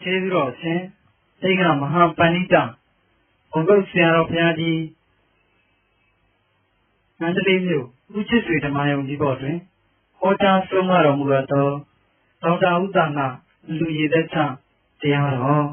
ကျေးဇူးတော်ရှင်တိကမဟာပဏိတဘုံကုတ်ဆရာတော်ဘုရားကြီးမန္တလေးမြို့ဦးချစ်ဆွေဓမ္မယုံကြီးပေါ်တွင်ဟောကြားဆုံးမတော်မူသောဒေါက်တာဥဒ္ဒနာလူရည်သက်ချတရားတော်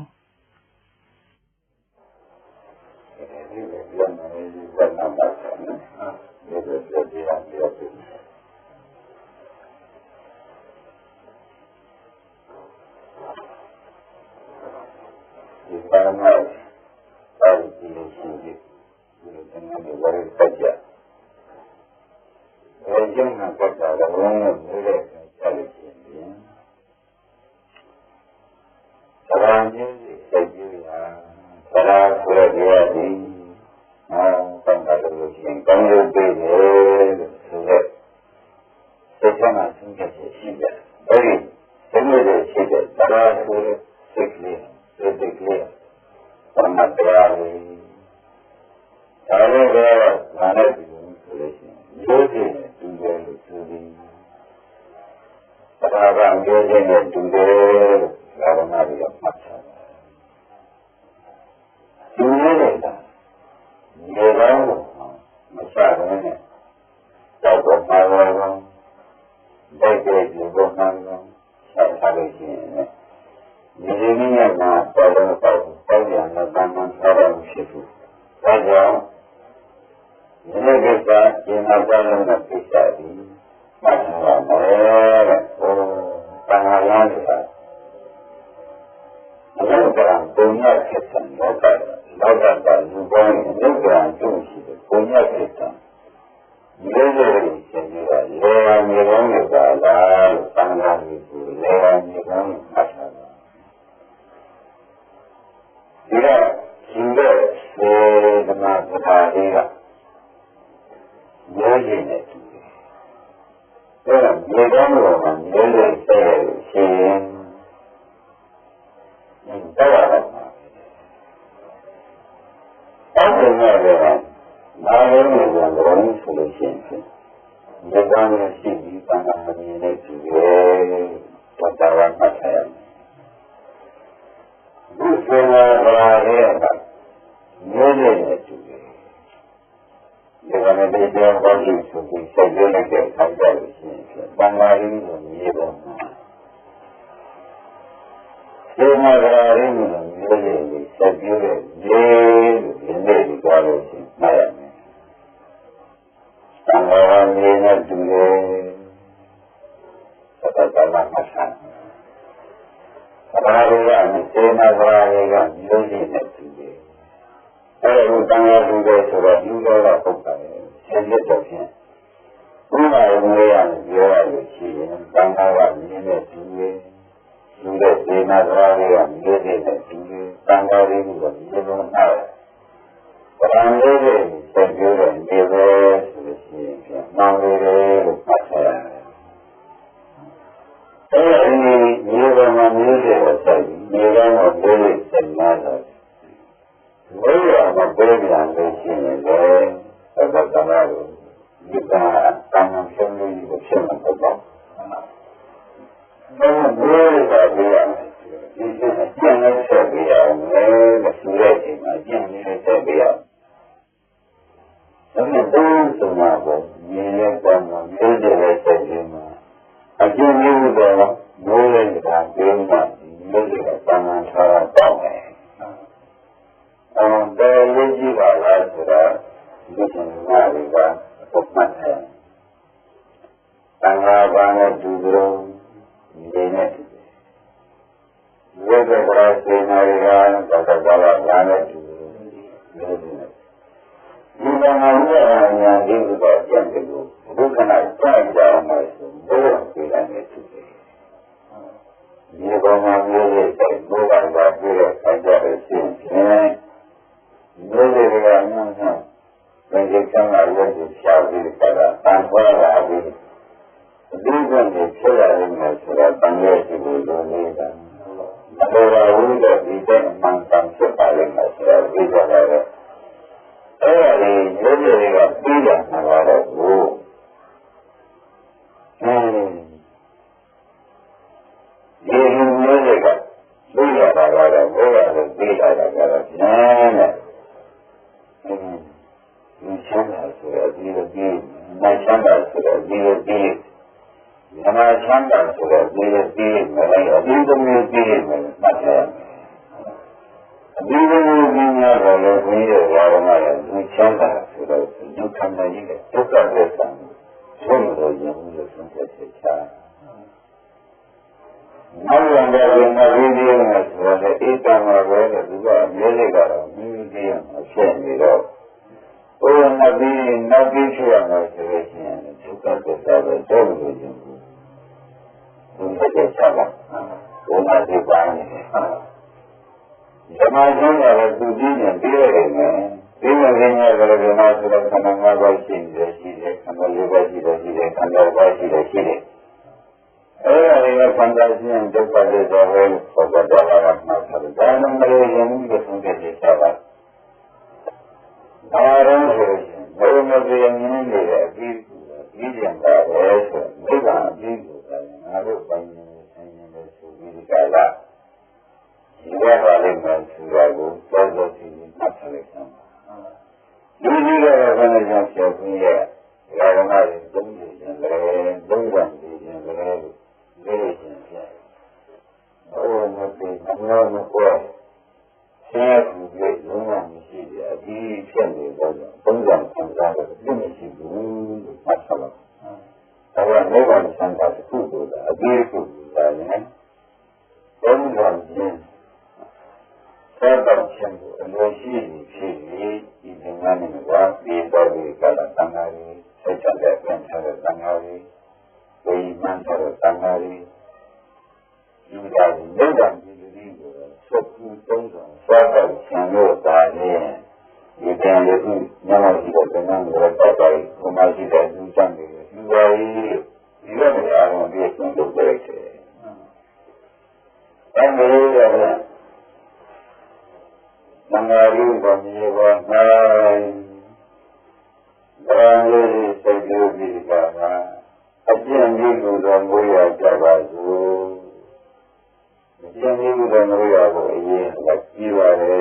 ဒီလူမျိုးတွေကသိရတာ ကတော့ဉာဏ်နဲ့ဒီချမ်းသာဆိုတော့ဒီလိုပြီးနာချမ်းသာဆိုတော့ဒီလိုပြီးဓမ္မချမ်းသာဆိုတော့ဒီလိုပြီးမလိုက်အပြီးတစ်မျိုးပြီးမယ်မှတ်တယ်အပြီးတစ်မျိုးပြီးများတော့လည်းဘုန်းကြီးတို့ဘာမှလည်းဒီချမ်းသာဆိုတော့ဒုက္ခနဲ့ကြီးတဲ့ဒုက္ခသစ္စာဘုလိုရင်လို့ဆုံးဖြတ်ချက်ချနောက်ရတဲ့ဒီမှာဒီဒီနဲ့ဆိုတော့ဧကမှာပဲသူကအမြဲတည်းကတော့မိမိတည်းမှာဖြစ်နေတော့ဘုရားနောက်ပြီးဖြစ်ရမှာဆိုလို့ရှိရင်ဒုက္ခသစ္စာပဲတော့လို့ရင်ဘုရားရဲ့ဆက်ပါဘုရားဒီပိုင်းနေဓမ္မချင်းရတယ်သူကြည့်ရင်ပြီးရတယ်မယ်ဒီလိုရင်းရတယ်ဒီမှာဆိုတော့ခန္ဓာ၅ပါးရှိတယ်ခန္ဓာ၄ပါးရှိတယ်ခန္ဓာ၅ပါးရှိတယ်အဲ့ဒါတွေကခန္ဓာရှင်ဒုက္ခတွေတော့ဘယ်ပေါ်တော့လာမှာဆိုတော့ဒါမှမဟုတ်ရင်ဒီဆုံးဖြတ်ချက်ချပါဘာရောဆိုရင်ဘုရားမပြေမြင်နေတဲ့အပြီးဒီကြံတာပဲဆိုမိဘအပြီးကိုငါတို့ပိုင်နေဆိုင်နေလို့ဆိုပြီးဒီကလာဒီဘက်ပါလိမ့်မယ်ဆိုတာကိုစောစောစီစီမှတ်ထားလိုက်အောင်ဒီလိုကတော့ဘယ်လိုကြောင့်ပြောပြီးရဲ့ဒါကမှသုံးနေတယ်သုံးဆောင်နေတယ်လို့ဒီချင်းပြဘုရားမပြေမကွယ်ဆင်းရဲမှုတွေလုံးဝမရှိတဲ့အပြီးဖြစ်နေတော့သုံးဆောင်ခံစားလို့ပြည့်မရှိဘူးလို့မှတ်ထားလိုက်ဒါကနိဗ္ဗာန်ဆန္ဒတစ်ခုကိုအပြီးခုလာရင်သုံးဆောင်ခြင်းသောတာခြင်းကိုအလိုရှိနေဖြစ်ပြီးဒီသင်္ကန်းနဲ့ဝါပြီးတော်ဒီကလာသံဃာကြီးဆက်ချက်တဲ့ပြန်ချတဲ့သံဃာကြီးဝိမှန်တဲ့သံဃာကြီးဒီကနိဗ္ဗာန်ကြီးကိုသုတ်ကူသုံးဆောင်သောတာခြင်းလို့ပါရင်ဒီကံလေးကညမရှိတဲ့သင်္ကန်းကိုတော့တိုင်းဘုမရှိတဲ့လူချမ်းတွေဒီပါရီဒီလိုမျိုးအားလုံးပြည့်စုံလုပ်တဲ့ချက်အဲဒီလိုရသံဃာကြီးကမြေပေါ်မှာဘာလို့စိတ်ကြိုးပြီးတာကအကျဉ်းကြီးကိုတော့မွေးရကြပါစို့အကျဉ်းကြီးကိုတော့မွေးရဖို့အရင်ကပြီးပါတယ်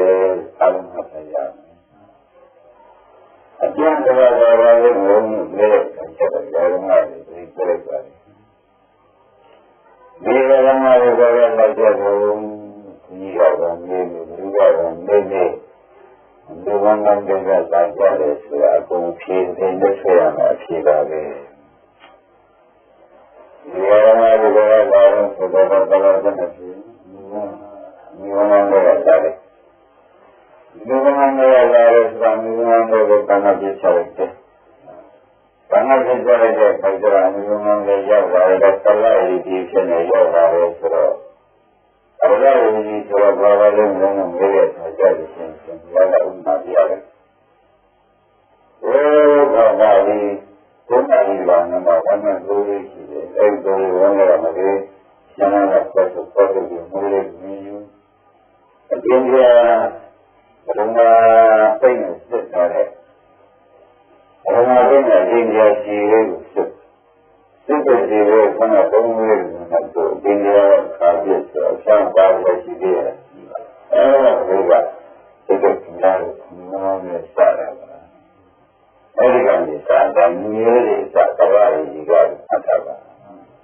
အလုံးမှတ်ရမယ်အကျဉ်းတော်ဘာလို့ဘုံနဲ့ဆက်တယ်ရောင်းရတယ်ဒီပြလိုက်ပါတယ်ဒီကရမတွေကတော့လိုက်ကြဘူးဒီကတော့နေနေဒီကတော့နေနေဒီဝန်ကတွေကသာကြတယ်ဆိုတာအကုန်ဖြေတဲ့လက်ဆွဲရမှာဖြေပါပဲဒီကရမတွေကတော့ဘာလို့ဆိုတော့တော့တဲ့ဖြေဒီဝန်တွေကသာတယ်ဒီဝန်တွေကလာတဲ့စံဒီဝန်တွေကိုကဏ္ဍပြချလိုက်တယ်ကဏ္ဍပြချလိုက်တဲ့ခိုင်ကြအမျိုးမျိုးတွေရောက်လာတဲ့သလားရည်ကြီးဖြစ်နေရောက်လာတယ်ဆိုတော့အရဟိကြီးဆိုတော့ဘာလဲလုံးလုံးငယ်ရဲ့အကြည့်ရှင်ရတာဥမာပြရတယ်။ဘာသာကြီးဘုရားကြီးလာနေမှာဝန်နဲ့လို့ရှိတယ်။အဲဒီလိုဝန်ရမှာလေကျမ်းစာပတ်ဖို့ဒီမူလေးမြည်ယူအကျဉ်းပြဘုရားပြည့်နေစစ်ထားတဲ့ဘုရားပြည့်နေအကျဉ်းပြရှိလေးကိုစစ်တဲ့ဒီလိုခဏသုံးလေးနဲ့တော့အကျဉ်းပြခါပြည့်ဆိုအချမ်းပါလို့ရှိသေးတယ်။အဲဒီကဒီကကြားမောနဲ့စတာပါ။အဲဒီကနေစတာမျိုးတွေစတရားတွေကြီးကအထပါ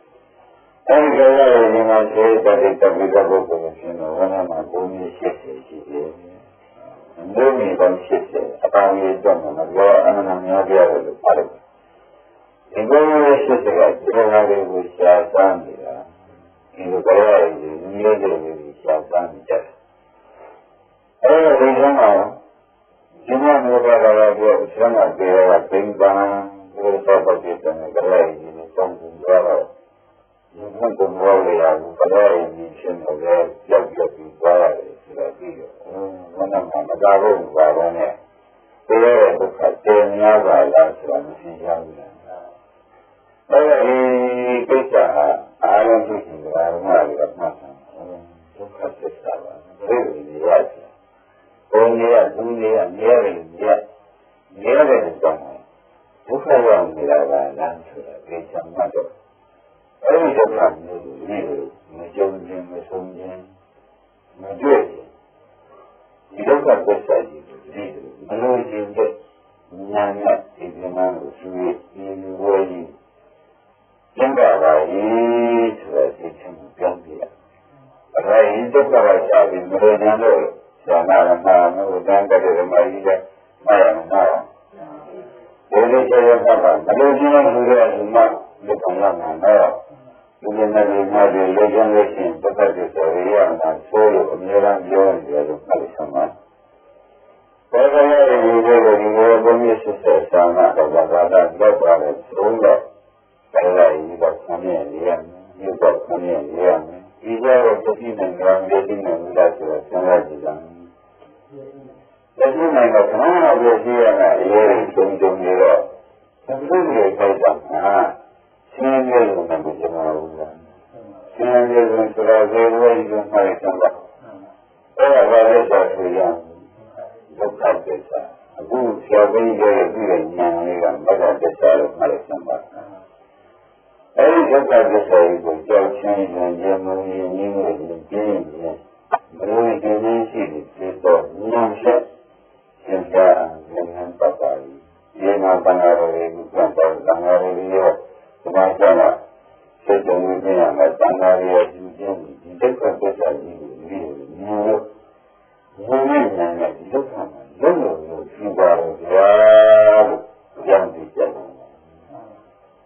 ။အဲဒီတရားတွေမှာသေတဲ့တပိတဘုက္ခုရှင်တော်ဝါမှာဘုံကြီးရှိတယ်ရှိတယ်။ဘုံကြီးကောင်းရှိတယ်အပေါင်းကြီးတော့မှာတော့အမှန်များပြရတယ်လို့ပါတယ်။ဒီဘုံကြီးရှိတဲ့ကတရားတွေကိုရှားစမ်းနေတာဒီလိုတရားတွေမျိုးတွေကိုရှားစမ်းနေတယ်။အဲဒီကဒီမှာမျိုးပါလာတော့ဆန္ဒပြေရပင်ပန်းဘုရားပတ်တဲ့တရားကြီးကိုသုံးပြီးတော့ဒီဘုံဘောလေးရာကိုတရားကြီးရှင်းတယ်ကြောက်ကြပြီးသွားရတယ်ဆိုတာပြီးတော့ဘုရားမှာမသာဘူးဘာလို့လဲတရားရဲ့ဒုက္ခတင်များပါလားဆိုတာမရှိရဘူးလားအဲဒီကိစ္စဟာအားလုံးသိချင်တာကမှလည်းမှတ်ထားဒုက္ခသစ္စာပါဘယ်လိုလဲရတယ်ဘုံကြီးကသူကြီးကမြဲတယ်မြဲတယ်ဆိုတော့ဒုက္ခရောက်နေတာကလမ်းဆိုတာဒီချမ်းမှတ်တော့အဲဒီဒုက္ခမျိုးကိုမကြုံခြင်းမဆုံးခြင်းမတွေ့ဒီ က္ခသစ္စာကြီးကိုဒီမလို့ရင်တဲ့ညာနဲ့ဒီကမှန်ကိုသူရဲ့ဒီလူဝဲကြီးကျင့်ပါပါ၏ဆိုတဲ့စိတ်ချင်းကိုပြောင်းပြရအဲဒီဒုက္ခပါရှာပြီးမလို့ရင်တော့ဇာနာနာမို့တန်တဲ့ဓမ္မကြီးကမရမှာဒီလိုကျေရတာကမလို့ရင်လူရဲ့ဒီမှာဒီကောင်လာမှာတော့ဒီနေ့နေ့မှာဒီလိုချင်လို့ရှိရင်ဒုက္ခသစ္စာရရမှာဆိုလို့အများအားပြောနေတယ်လို့ပြောဆောင်မှာဘာသာရေးဒီလိုဒီလိုဘုရားရှိခိုးဆောင်တာတော့ဘာသာတော့ပါတယ်သုံးတော့ဘာသာရေးကဆင်းရဲရမြို့ကဆင်းရဲရဒီလိုတော့ပြည်နိုင်ငံပြည်နိုင်ငံလာဆိုတော့ဆင်းရဲကြတယ်ဒီနိုင်ငံကခဏတော့ပြည့်ရတာအရေးကြီးတုံနေတော့ဒီလိုမျိုးခိုင်းတာဆင်းရဲလို့မပြောချင်ပါဘူးဆင်းရဲလို့ဆိုတော့ဒီလိုမျိုးမှလည်းဆောင်တော့အဲ့ဒါလည်းဆိုရဒုက္ခသစ္စာအခုဆရာဘုရားရဲ့ပြည့်ဉာဏ်လေးကမဂ္ဂသစ္စာလို့မှလည်းဆောင်ပါအဲဒီဒုက္ခသစ္စာကိုကြောက်ချင်းရင်မုံရင်ငြင်းလို့ပြင်းရင်ဘလို့ဒီလိုရှိတယ်တော့ဉာဏ်ဆက်သင်္ခါရဉာဏ်ပတ်ပါလိဒီမှာတန်ခါရလေးကိုပြန်တော့တန်ခါရလေးရောဒီမှာကျတော့စိတ်ကြုံနေရမှာတန်ခါရရဲ့ဒီဒုက္ခသစ္စာကြီးကိုဒီလိုမျိုးဘုရားဉာဏ်နဲ့ဒုက္ခမှာလုံးလုံးရှိပါလို့ဗျာလို့ပြန်ပြီးကြတယ်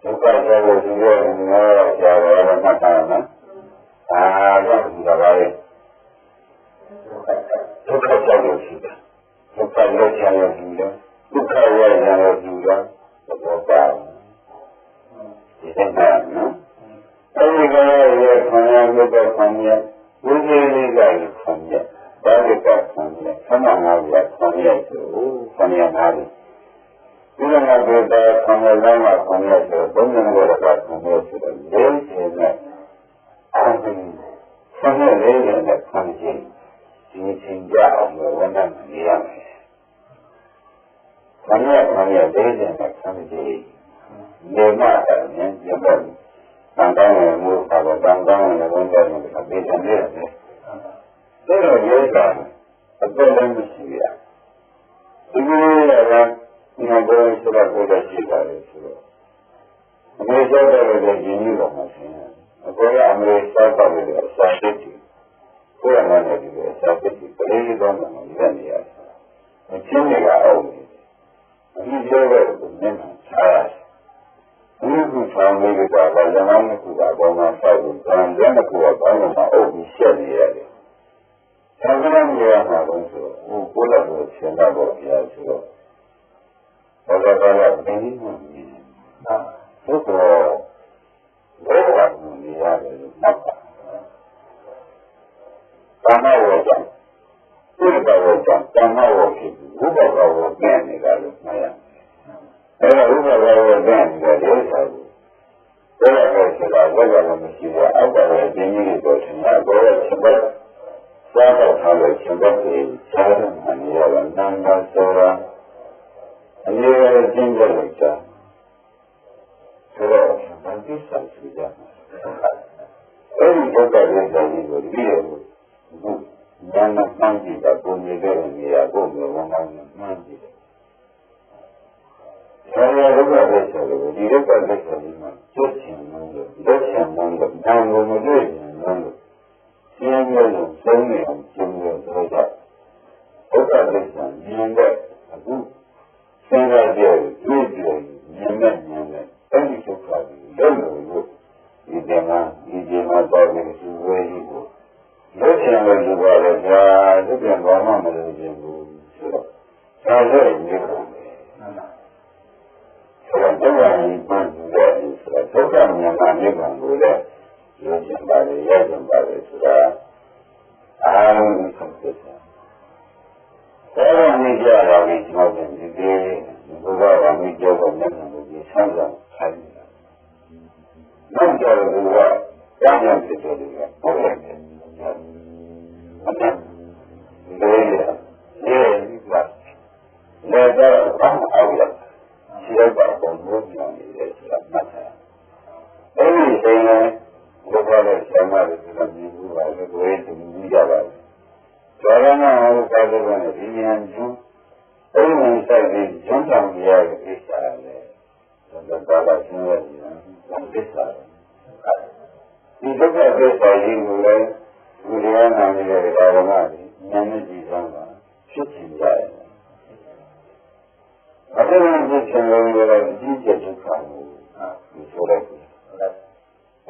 ဒုက္ခကိုဒီလိုမျိုးကြာတယ်မှတ်တာနော်တော့ဒီကပါလေဒုက္ခကြောင့်ရှိတာဒုက္ခလို့ကြာလို့ရှိတယ်ဒုက္ခဝေဒနာလို့ရှိတာတော့ပါဒီစကားနော်အဲဒီကရဲ့ခံရမှုတော့ခံရဝိသေလေးကလည်းခံရဘာလို့ကခံရဆန္ဒငါးရခံရဆိုခံရငါးဒီလိုမျိုးတော့ခံရလာမှခံရဆိုဘုံငယ်တော့ခံရဆိုတော့လေးကျင်းနဲ့အဲဒီခံရလေးနဲ့ခံခြင်းဒီချင်းကြအောင်လို့ဝန်ထမ်းနေရမယ်ခံရလေးနဲ့ခံခြင်းနေမှတယ်ဉာဏ်ပြတ်တန်တောင်းရမှုပါတော့တန်တောင်းရဝန်ထမ်းတွေကပြေးတယ်နေတယ်ဒါတော့ရိုးတာအပေါ်လည်းမရှိရဒီလိုရတာဒီမှာဘယ်လိုဆိုတော့ဘုရားရှိတာလဲဆိုတော့အမေစောတော့လည်းရင်းနှီးတော့မှဆင်းရတယ်အပေါ်ကအမေစောတော့လည်းအစာတိတ်ကိုကိုယ်ကလည်းဒီလိုအစာတိတ်ကိုပရိသေတော့မှရနေရတယ်အချင်းတွေကအောင်နေတယ်အမိပြောတဲ့ကိုနည်းနည်းခြားရတယ်ဒီခုဆောင်လေးကဘာလဲမင်းကဘာပေါ်မှာစောက်ဘူးတန်တဲ့ကူကဘာလို့မအုပ်ပြီးရှက်နေရတယ်ဆန္ဒမြရမှာလို့ဆိုတော့ကိုယ်လည်းကိုရှင်းတော့ပြရဆိုတော့ဘာသာကဘယ်နည်းမှမမြင်ဘူးဘုရားဘယ်လိုမှမမြင်ရတယ်လို့မှတ်ပါဘာမှဝေကြဒီလိုဝေကြတဏှာဝေဖြစ်ဘုရားဝေပြန်နေတာလို့မှတ်ရအဲ့ဒါဥပဒေဝေပြန်နေတဲ့ဒုစရကိုဘယ်လိုလဲဆိုတာဝေကြလို့မရှိဘူးအောက်ကလည်းဒီနည်းကိုသင်ရတော့ချက်ပတ်သွားတော့ထားလို့ချက်ပတ်ကိုခြားတယ်မှန်ရတော့နာမဆိုတာအရေးကြီးကျင့်ကြလိုက်တာဆိုတော့ဘာကိစ္စရှိကြအဲ့ဒီဘုရားရဲ့ဇာတိကိုဒီလိုဘုရားနဲ့မှန်းကြည့်တာကိုမြင်တဲ့နေရာကိုမြင်မှန်းမှန်းကြည့်တယ်။ဆရာဘုရားရဲ့ဆိုလို့ဒီလိုပတ်သက်တယ်မှာကျွတ်ချင်လို့လက်ချင်လို့တောင်းလို့မတွေ့ရင်လို့ရှင်းရလို့သုံးနေအောင်ကျင့်ရတော့ဘုရားရဲ့ဆံမြင်တဲ့အခုစဉ်းစားကြည့်တွေ့ကြည့်မြင်တဲ့အဲ့ဒီဒုက္ခကိုလုံးလို့ဒီတည်းမှာတော့ဒီသူဝေးကြီးကိုလက်ချင်လို့ဒီပါလေကြာဒီပြန်ဘာမှမလုပ်ချင်ဘူးဆိုတော့သာလို့နေတယ်ဆိုတော့ဒုက္ခကြီးပန်းတယ်ဆိုတော့ဒုက္ခဉာဏ်ကနေပုံကိုလည်းရုပ်ရှင်ပါလေရကြပါလေဆိုတာအားလုံးဆုံးဖြတ်တယ်ဒါကမြင်ကြရတာဒီမှာဒီဘုရားကမြင်ကြတော့မျက်နှာကိုဆန်းဆောင်ခိုင်းတယ်နောက်ကြတော့ဘုရားကြောင့်ဖြစ်တယ်လို့ပြောတယ်အဲ့ဒါဒီကလည်းတော့ဘာမှအောက်လာရှိရပါတော့ဘုရားနေတယ်ဆိုတာမှတ်တယ်အဲ့ဒီချိန်ကဘုရားရဲ့ဆရာမတွေကမြင်ဘူးပါလေဘယ်လိုမြင်ကြပါလဲ Sarana Alpha Indian everyone said the jump on the air is the Baba Senior and this side. He took a bit by him who lay Julian and the Aramadi, Nancy Zama, shooting there. I don't know this can only have easier to come before I could.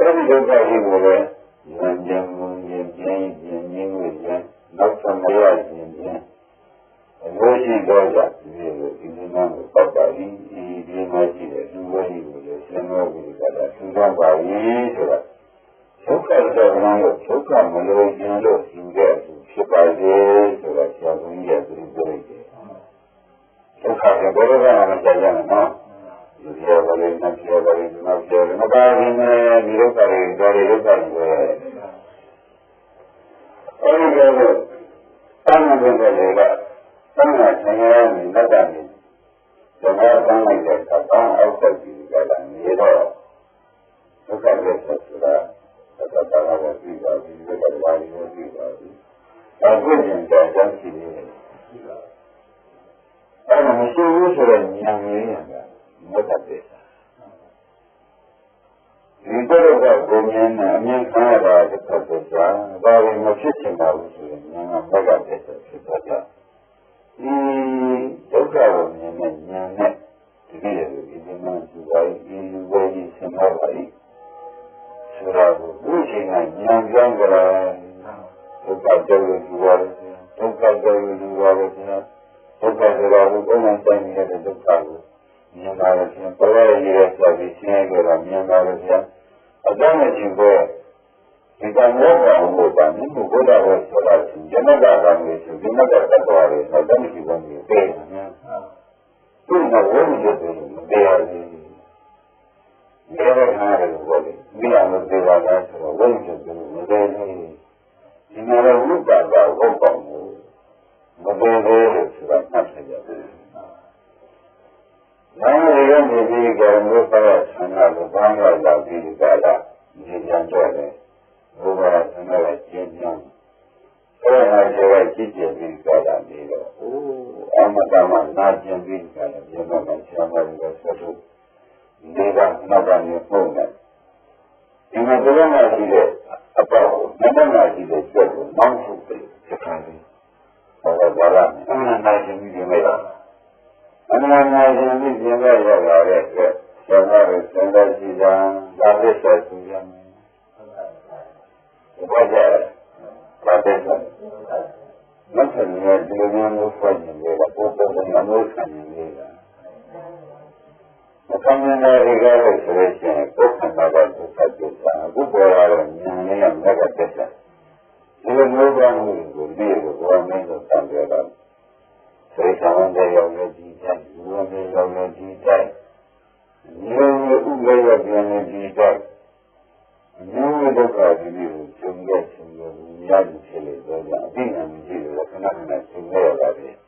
Every day by him who lay, not from the eyes in the end. And where she goes up, in the number of Papa, he might see that you were he was a similar with that, to jump by each so far as I remember, so come when you look, you get to ship by days, so that you have to get to the village. So far, you better than I'm saying, no. If you have a little, not you have a little, not you have a little, nobody, you look at it, look at it. Every day, some of them are there. Some are saying, not that means. So now, some like that, I found outside the garden, you know. Look at this, that's what I was doing, look at why you were doing. I'm waiting there, don't see me. I'm sure you young man, what at this. You better go in, I mean, Canada, the professor, while in the kitchen, I was doing, and what at this, etc. Look out in the net to be able to know why you were in somebody. So I was looking at younger, look at those who are, look at those who are, look at the woman standing at the table. Myanmar, Korea, Service, Niagara, Myanmar, I don't know you were. You can walk on wood and you go that way for us. You know that I'm with you. You know that that's what it is. I don't know if you want me to pay. You know what you do. They are the never had a body. We are not the one that's what you do. You never look at that walk on wood. But they are like nothing. Now we don't need to go for us and have a bang like that. You got that. You enjoy it. Over another young. I say, I teach you this guy and me. Oh, I'm not young, this guy, you know, my family was settled. They are not on your phone. You know, the one I see it, about, never I see it, months of the country. I'm not imagine you made up. I'm not imagine you made up. So now it's send us to them, that is to them. What is that? Nothing here, you know, for you, the people in the motion. The common restoration, book and mother to subject, good boy, and never better. You will know one who will be able to run into something else. So it's one day of your detail, one day of your detail. You know, way of your detail. You look at you to get some young children, being a material, I cannot imagine more about it.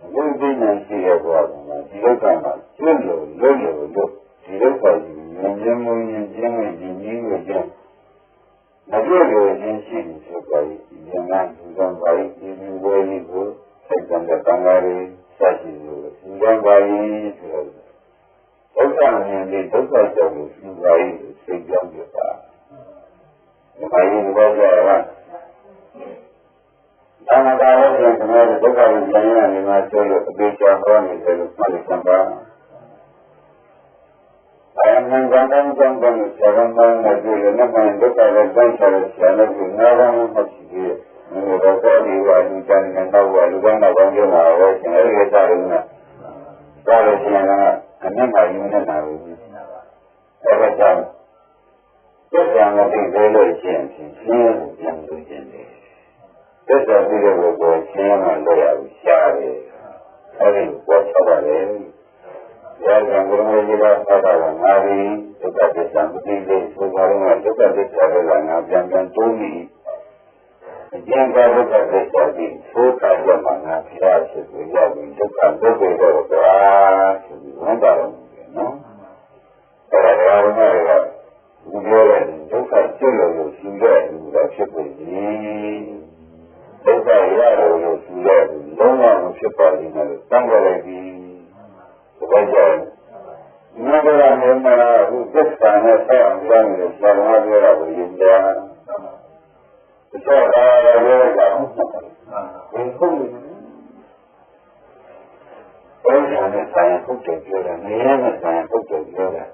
You've been and see a problem, you look at us, you look, you look at you, and you again. I really didn't see this by the man who don't buy it, even where you go, take on the Bangari, such as you don't buy it. Sometimes they don't like to see why you say young your father. I didn't go there. I'm not going to know the book I was saying, and I tell you a big job on it, there was money from Ghana. I am in Ghana, I'm going to 7 months, I do the number and look at it, don't tell us, I never know much to do. And if I tell you, I do tell you, and now I do not want to do my work, and I get out of that. That is, and then I knew that I was every time. This time I think they look chance in seeing young Virginia. This I think it will go seeing and they are shy. I think what's about it? Yes, I'm going to give up other than Mary, look at this and days, look at this other than I've told me. Again, I look at this as being so kind of man, I'm here, we have been took and look at it, to be one down, you know. But I don't know. We are in look at children, you get in the ship with me. Look at ပြောတာလည်းဟုတ်တယ်ဘယ်လိုလဲဆိုင်ဟုတ်တယ်ပြောတာနေရမယ်ဆိုင်ဟုတ်တယ်ပြောတာ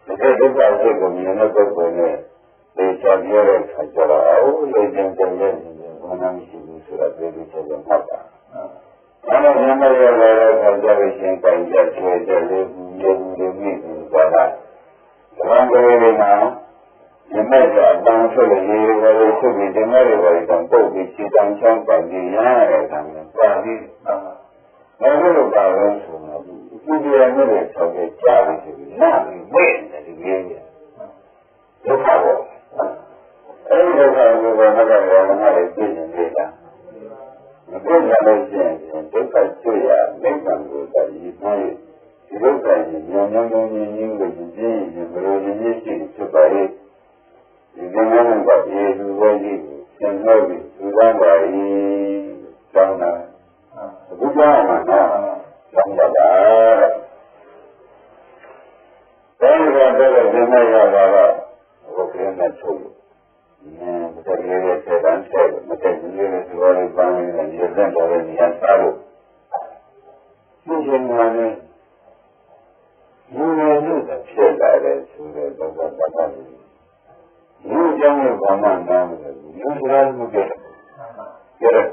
ဒီဒုက္ခစိတ်ကိုမြင်တဲ့ပုဂ္ဂိုလ်နဲ့ဒီကြောင့်ပြောတဲ့အခါကျတော့အိုးလေကျင်ကျင်လေးဘာမှမရှိဘူးဆိုတာပြောပြီးချက်ချက်မှတ်တာအဲ့တော့ဉာဏ်နဲ့ရတဲ့အခါကျတော့ရှင်ပိုင်ချက်တွေတဲ့လေးဘူးလေးဘူးလေးမိဘူးဆိုတာဘာမှမလုပ်နေမှာဒီမဲ့ကအတန်းဆိုလို့ရေဝယ်လို့ဖြစ်ပြီးဒီမဲ့တွေတော့ပုတ်ပြီးစီတန်းချမ်းပါပြီးရတဲ့အခါမှာပါပြီးဘာလို့ပါလဲဆိုတော့ဒီကြရမှုတွေဆောက်ကြကြပြီဆိုပြီးနားပြီးဝဲနေတယ်ဒီကြီးဒုက္ခပေါ့အဲဒီဒုက္ခကိုဘာမှမလုပ်ရမှလည်းသိနေသေးတာမသိကြလို့ရှိရင်ဒုက္ခတွေ့ရနိဗ္ဗာန်ကိုတည်ပြီးဒီဒုက္ခကြီးညံ့ညံ့ညင်းကိုကြည့်ရင်ဘယ်လိုရင်းရင်းရှိဖြစ်ပါလိမ့်ဒီကနေ့ကပြေသူဝဲကြီးကိုသင်လို့ပြီးသူသားပါ၏တောင်းတာဘုရားမှာတော့တောင်းတာပါအဲဒီကတော့ဒီနေ့ရတာကဘုရားနဲ့ချုပ်လို့ဒီကနေ့ရဲ့တန်းဆက်မတည့်ဘူးလေဒီလိုပန်းနေရတဲ့တော်ရဲ့နေရာစားလို့ဒီလိုမျိုးနဲ့ဒီလိုမျိုးဖြစ်လာတဲ့ဆိုတဲ့ဒုက္ခတတ်တယ်ဒီကြောင့်လည်းဘာမှမနာဘူးဒီစကားမှုကြတယ်ကြတယ်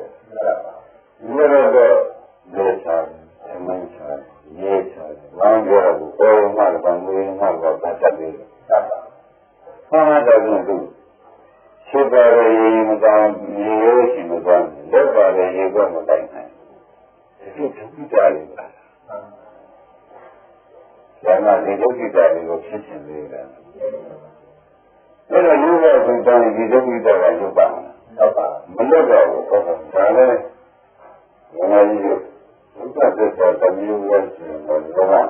ဒီတော့ဒေသအမှန်ချာရေးချာဝမ်းကြတော့ဘောမှလည်းဘာလို့မှတော့တတ်တယ်ဆက်တော့သူရှိပါရဲ့မကောင်းရေရိုးရှိမကောင်းလက်ပါရဲ့ရေကောမတိုင်းနိုင်ဒီဒုက္ခကြလိမ့်မယ်ဒါမှဒီဒုက္ခကြလိမ့်ကိုဖြစ်ချင်သေးတယ်အဲ့တော့လူရဲ့ဘုရားဒီဒုက္ခကြကရုပ်ပါဟုတ်ပါမလွတ်တော့ဘူးဟုတ်ပါဒါလည်းဘုရားကြီးကဘုရားသစ္စာတမျိုးရဲ့ရှင်တော်ကဘုရား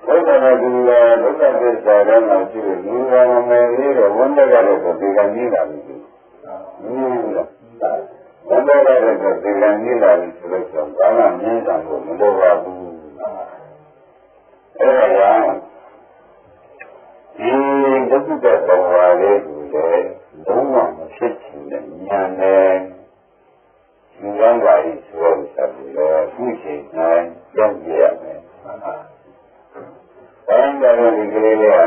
ကဒီလိုဒုက္ခသစ္စာကမှရှိတယ်လူကမမယ်လေးတော့ဝန်တရတဲ့ဆိုဒီကကြီးလာပြီဘူးလားဝန်တရတဲ့ဆိုဒီကကြီးလာပြီဆိုတော့ဘာမှမြင်တာကိုမလိုပါဘူးအဲ့ဒါကြောင့်ဒီဒုက္ခတဲ့ဘဝလေးကိုလည်းလုံးဝမဖြစ်ချင်တဲ့ဉာဏ်နဲ့ဉာဏ်ပါလိဆိုတော့ဆက်ပြီးတော့သူ့ချိန်တိုင်းကြောက်ကြရမယ်။အဲဒီကနေ့ဒီကလေးလေးက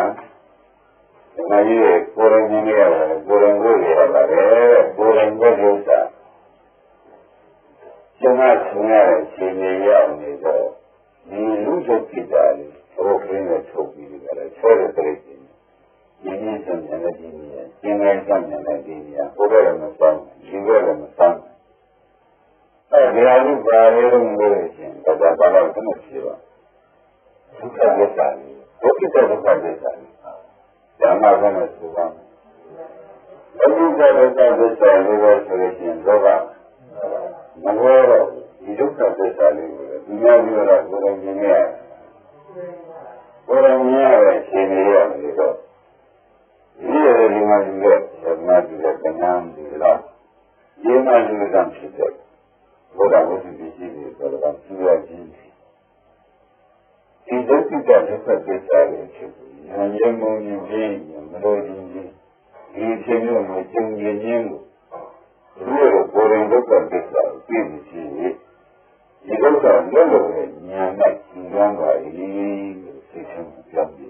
ဒီမကြီးရဲ့ကိုယ်ရင်းကြီးရတယ်ကိုယ်ရင်းကိုရပါတယ်ကိုယ်ရင်းကိုဥစ္စာကျွန်တော်ဆင်းရဲတဲ့ချိန်ကြီးရောက်နေတော့ဒီလူချုပ်ကြည့်တာလေဘုရားနဲ့ထုတ်ပြီးကြတယ်ချောတဲ့ပြိတ္တိဒီနည်းဆုံးတဲ့ဒီနည်းကျင်းတဲ့ဆုံးတဲ့ဒီနည်းဘုရားနဲ့ဆောင်ဒီဘက်နဲ့ဆောင်အဲဒီအရုပ်ပါလေးလို့ပြောရင်ဒါကဘာလို့သမှုရှိပါဒုက္ခသစ္စာဒုက္ခသစ္စာဓမ္မကနဲ့ဆိုပါဒုက္ခသစ္စာလို့ပြောဆိုရင်တော့မဘောတော့ဒီဒုက္ခသစ္စာလေးကိုဒီများပြောတာကိုယ်တိုင်မြင်ရတယ်ကိုယ်တိုင်မြင်ရတဲ့ရှင်နေရတယ်တော့ဒီရည်ဒီမှာဒီကသမารဒီကကဏ္ဍဒီလားဒီမှာဒီကံဖြစ်တယ်ဘုရားဝိသုဒ္ဓိရှိတယ်ဆိုတော့သူရခြင်းဒီဒုက္ခဒုက္ခသစ္စာလေးဖြစ်ပြီးဉာဏ်ရမုံခြင်းမလို့ခြင်းဒီဖြစ်မျိုးကိုကျုံရင်းခြင်းကိုဒီလိုကိုယ်ရင်ဒုက္ခသစ္စာကိုသိပြီးဒီဒုက္ခလုံးလုံးနဲ့ဉာဏ်နဲ့သင်္ကန်းပါ၏သိချင်ပြောပြ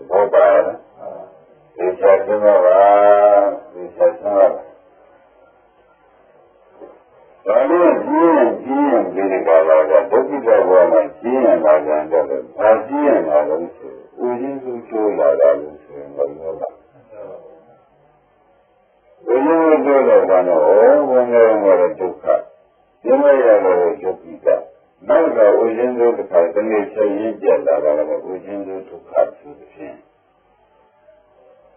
ဘောပါဒီချက်သမားပါဒီချက်သမားဘာလို့ကြီးရင်ဒီကလာကဒုက္ခဘဝမှာကြီးရင်လာကြတယ်ဘာကြီးရင်လာလို့ဆိုဦးရင်းစုချိုးလာတာလို့ဆိုရင်ဘာလို့လဲဘယ်လိုပြောတော့ကတော့ဘယ်လိုလဲဒုက္ခဒီမဲ့ရလို့ဒုက္ခကနောက်ကဦးရင်းစုတစ်ခါတနေ့ချက်ရင်းပြတ်လာတာလည်းဦးရင်းစုဒုက္ခဆိုတဲ့ဖြင့်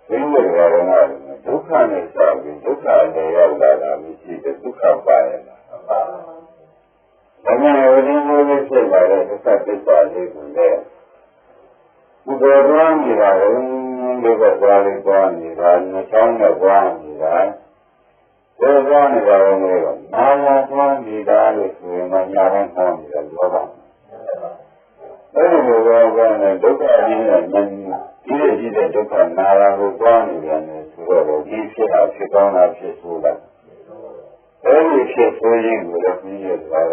ဒီလိုကတော့ဒုက္ခနဲ့စပြီးဒုက္ခနဲ့ရောက်လာတာမရှိတဲ့ဒုက္ခပါရလားဒါမှမဟုတ်ဒီလိုလေးဖြစ်လာတဲ့ဒုက္ခသစ္စာလေးကိုလည်းဘုရားကနေတာလည်းဒီကသွားလေးသွားနေတာနှချောင်းနဲ့သွားနေတာဘယ်သွားနေတာလဲတော့နာလာသွားနေတာလို့ဆိုရင်မှညာနဲ့သွားနေတာလောပါအဲဒီလိုကလည်းဒုက္ခကြီးနဲ့ဒီလိုကြီးတဲ့ဒုက္ခနာလာကိုသွားနေတယ်ဆိုတော့ဒီ ဖြစ်တာဖြစ်ကောင်းတာဖြစ်ဆိုးတာအဲဒီဖြစ်ဆိုးခြင်းကိုလည်းပြီးရတာက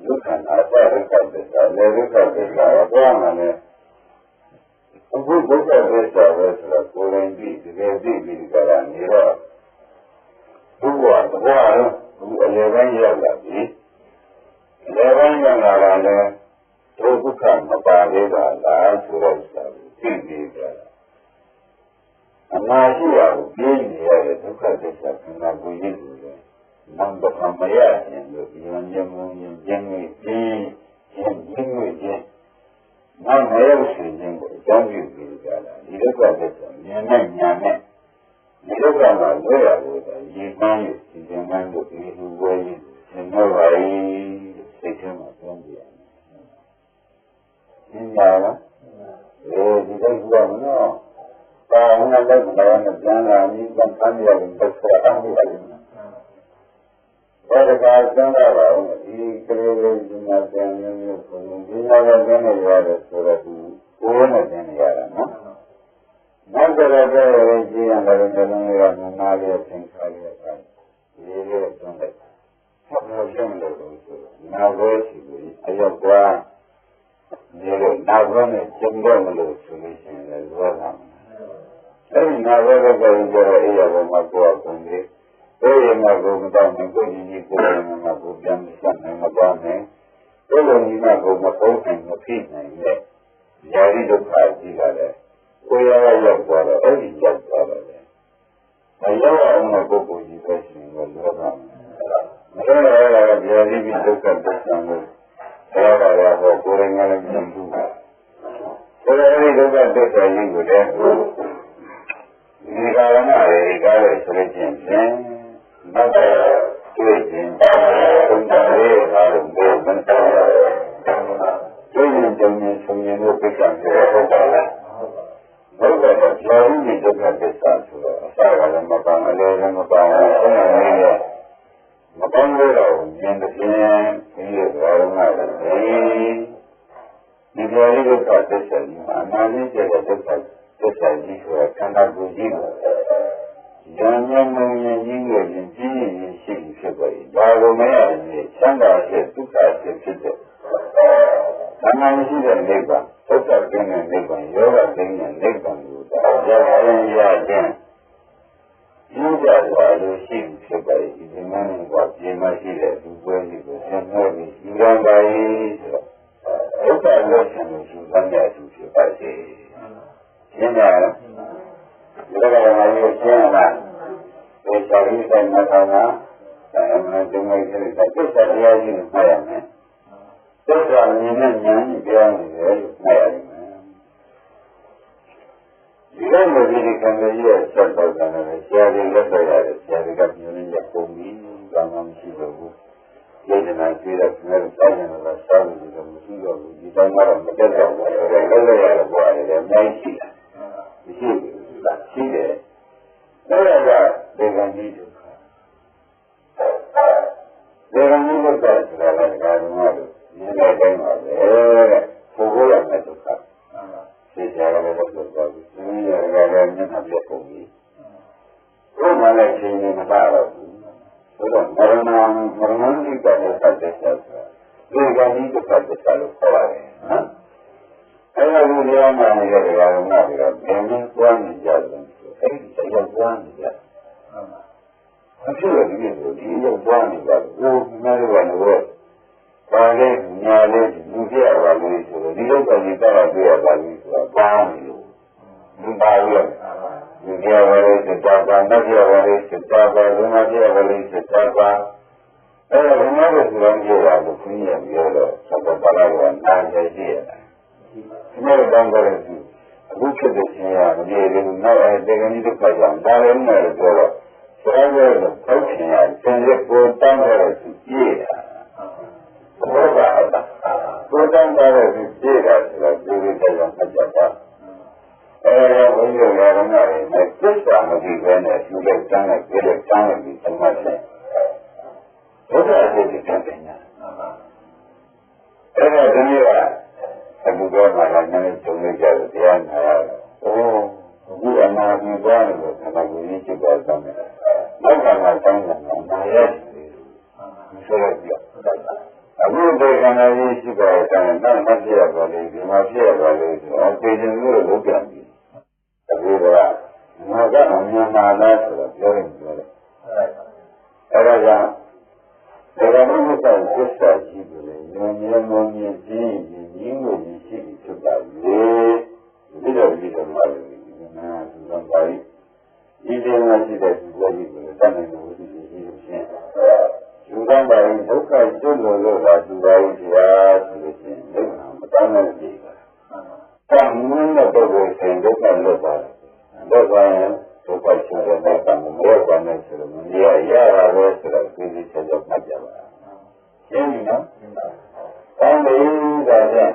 ဒုက္ခနာသဒုက္ခသစ္စာလည်းဒုက္ခသစ္စာတော့မှလည်းအခုဒုက္ခသစ္စာပဲဆိုတော့ကိုယ်တိုင်ပြီးတကယ်သိပြီးကြတာနေတော့ဘုရားဘုရားဘုအလေပိုင်းရောက်လာပြီအလေပိုင်းရောက်လာတာလည်းဒုက္ခမပါသေးတာလားဆိုတော့သိပြီးကြတာအမှားရှိရကိုပြင်းနေရတဲ့ဒုက္ခသစ္စာခန္ဓာကိုယ်ကြီးကိုလည်းနံပါတ်မရရင်လို့ဉာဏ်ဉာဏ်မုံဉာဏ်ဉာဏ်ကိုပြီးဉာဏ်ဉာဏ်ကိုကျင့်နောက်မရောက်စီခြင်းကိုအကြောင်းပြုပြီးကြတာဒီဒုက္ခသစ္စာဉာဏ်နဲ့ဉာဏ်နဲ့ဒီဒုက္ခမှာလွဲရလို့ဒီကံရဲ့ဒီကံကိုဒီလူဝဲကြီးသင်တော့ပါ၏စိတ်ထဲမှာသုံးပြရတယ်။သင်ပါလား။ဒီလိုပြောမလို့ဘာမှလည်းမတော်နဲ့ပြန်လာပြီးကံခံရတဲ့ဒုက္ခအမှုတွေဘာတကားသံဃာပါဦးဒီကလေးလေးဒီမှာပြန်မျိုးပုံဒီမှာလည်းကျင်းနေရတယ်ဆိုတော့ဒီကိုယ်နဲ့ကျင်းနေရတာနော်နောက်ကြတော့လည်းကြည့်ရတယ်ဒီလိုမျိုးကနားလေးသင်္ခါလေးပဲဒီလိုသွန်လိုက်ဆက်လို့ရှင်းလို့ဆိုနောက်တော့ရှိပြီးအရောက်သွားဒီလိုနောက်တော့နဲ့ကျင်းတော့မလို့ဆိုလို့ရှိရင်လည်းလောကအဲဒီနောက်တော့ကိုယ်ကြတော့အေးရပေါ်မှာကိုယ်ကုန်ပြီးအဲဒီမှာကိုယ်မတော်နိုင်ကိုယ်ကြီးကိုယ်မှာကိုယ်ပြန်ဆက်နိုင်မသွားနိုင်ဘယ်လိုနည်းမှကိုယ်မပုံနိုင်မဖြစ်နိုင်တဲ့ญาတိဒုက္ခကြီးကလည်းကိုယ်ရောက်သွားတော့အဲ့ဒီရောက်သွားတယ်မရောက်အောင်ကိုယ်ကိုယ်ကြီးပဲရှင်လို့ပြောတာမလို့လည်းญาတိဒုက္ခသစ္စာကိုပြောတာတော့ကိုယ်ရင်းလည်းမဘူးဆိုတော့အဲ့ဒီဒုက္ခသစ္စာကြီးကိုလည်းဒီကာလမှာဒီကားလို့ဆိုလို့ချင်းနောက်တွေ့ခြင်းသုံးတယ်ငါတို့ဘယ်မှာတွေ့ရင်ကြုံရင်ဆုံးရင်တို့ပြတ်ကြတယ်ဟုတ်ပါလားဟုတ်တယ်ကြာရင်ဒီဒုက္ခသစ္စာဆိုတော့အစကလည်းမပန်းအလဲလည်းမပန်းဘူးဆုံးနေတယ်မပန်းလို့တော့ဉာဏ်တစ်ပြင်းဒီလိုကြောင်းလာတယ်ဒီကြောင့်ဒုက္ခသစ္စာကြီးမှာအမှန်ကြီးတဲ့ဒုက္ခသစ္စာကြီးဆိုတာခန္ဓာကိုယ်ကြီးကိုဉာဏ်ဉာဏ်ဉာဏ်ကြီးကိုကြည့်ရင်ရှိဖြစ်ပါလေဒါလိုမရရင်ချမ်းသာတဲ့ဒုက္ခဖြစ်တဲ့သမာဓိရှိတဲ့နိဗ္ဗာန်ဒုက္ခကင်းတဲ့နိဗ္ဗာန်ယောဂကင်းတဲ့နိဗ္ဗာန်ကိုရောက်ရခြင်းဒီကြွားလို့ရှိဖြစ်ပါလေဒီမင်းကပြင်မရှိတဲ့ဒီပွဲကြီးကိုဆင်းရဲပြီးယူရပါလေဆိုတော့ဒုက္ခလို့ဆင်းလို့ယူရတဲ့သူဖြစ်ပါစေရှင်းလားဒါကလည်းရှင်းလားဒီစာရင်းတိုင်းမှာကအမှန်တုံးလိုက်တဲ့သစ္စာတရားကြီးကိုမှတ်ရမယ်သစ္စာမြင်နဲ့ဉာဏ်ကြီးပြောနေတယ်လို့မှတ်ရမယ်ဒီလိုမျိုးဒီကံကြီးရဲ့စက်တော့တယ်ဆရာကြီးလက်တော်ရတယ်ဆရာကြီးကပြောနေပုံပြီးဘာမှမရှိတော့ဘူးကျေနပ်ကြည့်တဲ့ဆရာကြီးတိုင်းကတော့စာလို့တော့မရှိတော့ဘူးဒီတိုင်းကတော့မတက်တော့ဘူးလည်းလည်းရတယ်ဘွားလည်းအများကြီးရှိတယ်ရှိတယ်အဲ့ဒါကဒေဂန်ကြီးဒုက္ခဒေဂန်ကြီးဒုက္ခဆိုတာလည်းဒါကမှလို့ဒီနေ့တိုင်းပါပဲတဲ့ပုဂ္ဂိုလ်ရဲ့ဒုက္ခသိကြရတယ်လို့ပြောပြီးဒီနေ့ရကလည်းမျက်နှာပြတ်ကုန်ပြီဘုရားလည်းရှင်နေမပါတော့ဘူးဆိုတော့မရဏတိကလည်းပတ်သက်တယ်ဆိုတာဒေဂန်ကြီးဒုက္ခသစ္စာလို့ခေါ်ရတယ်နော်အဲ့ဒါကိုပြောမှနေတဲ့ဒကာကမှပြီးတော့ဘယ်နည်းပွားနေကြတယ်အဲ့ဒီတရားပွားနေကြအဖြစ်ရဒီလိုဒီရုပ်ပွားနေကြတယ်ဟိုနားရတော့ဘာလဲညာလဲလူပြရပါလို့ဆိုတော့ဒီလိုကကြီးတော့ပြရပါလို့ဆိုတော့ပါနေလို့ဒီပါရဒီပြရပါလို့စတာပါနတ်ပြရပါလို့စတာပါဘုရားပြရပါလို့စတာပါအဲ့ဒါဘုရားကိုပြောပြရလို့ခွင့်ရပြောတော့သဘောပါလာတော့နားရရှိရတယ်ဒီလိုတောင်းကြတယ်အခုဖြစ်တဲ့ရှင်ရမပြေဘူးနောက်အဲတေကဏီဒုက္ခကြောင့်ဒါလည်းမလို့ပြောတော့ဆရာရဲ့ဖောက်ရှင်ရသင်ရဲ့ကိုတောင်းကြတဲ့သူကြည့်တာဘောပါတာကိုတောင်းကြတဲ့သူကြည့်တာဆိုတော့ဒီလိုတရားမှတ်ကြပါအဲဒါဘုန်းကြီးရောလည်းလည်းသစ္စာမသိဘဲနဲ့သူလည်းတန်းနဲ့ပြည့်တဲ့တန်းနဲ့ဒီသမတ်နဲ့ဘုရားအကျိုးကိုတန်းတယ်ညာအဲ့ဒါဒီနေ့ကအခုတော့မှလည်းနည်းနည်းကြုံနေကြတယ်တရားနာရတယ်။အိုးဘ အခုအနာပြီးသွားတယ်ခန္ဓာကိုယ်ကြီးဖြစ်သွားတယ်။နောက်ကမှတောင်းတယ်အနာရတယ်ဆိုရပြအခုဒီခန္ဓာကြီးရှိသွားတယ်နောက်မှပြရပါလိမ့်ဒီမှာပြရပါလိမ့်ဆိုတော့ပေခြင်းလို့လုပ်ကြပြီ။အခုကငါကအမြင်မှလားဆိုတော့ပြောရင်ပြောတယ်။အဲဒါကြောင့်ဒါကမှမဟုတ်သစ္စာရှိတယ်။ဉာဏ်ဉာဏ်ဉာဏ်ကြီးရင်းကိုရှိပြီးဖြစ်ပါလေ။ဒီလိုမှလည်းနာသူကပါဠိဒီလိုမှရှိတဲ့သူတွေကိုတတ်နိုင်လို့ဒီလိုရှိရှင်ယူကံပါဠိဒုက္ခကျွလို့ပါသူပါဠိတရားဆိုလို့ရှိရင်ဒုက္ခမတမ်းနိုင်ဘူး။ဒါမှမဟုတ်တော့ဘယ်ဆိုင်ဒုက္ခလွတ်ပါတယ်။ဒုက္ခရင်ဒုက္ခချင်တဲ့ကံမရပါနဲ့ဆိုတော့မရရတာပဲဆိုတော့ဒီလိုချက်တော့မှတ်ကြပါရှင်းပြီနော်။ဒါနဲ့ဒါနဲ့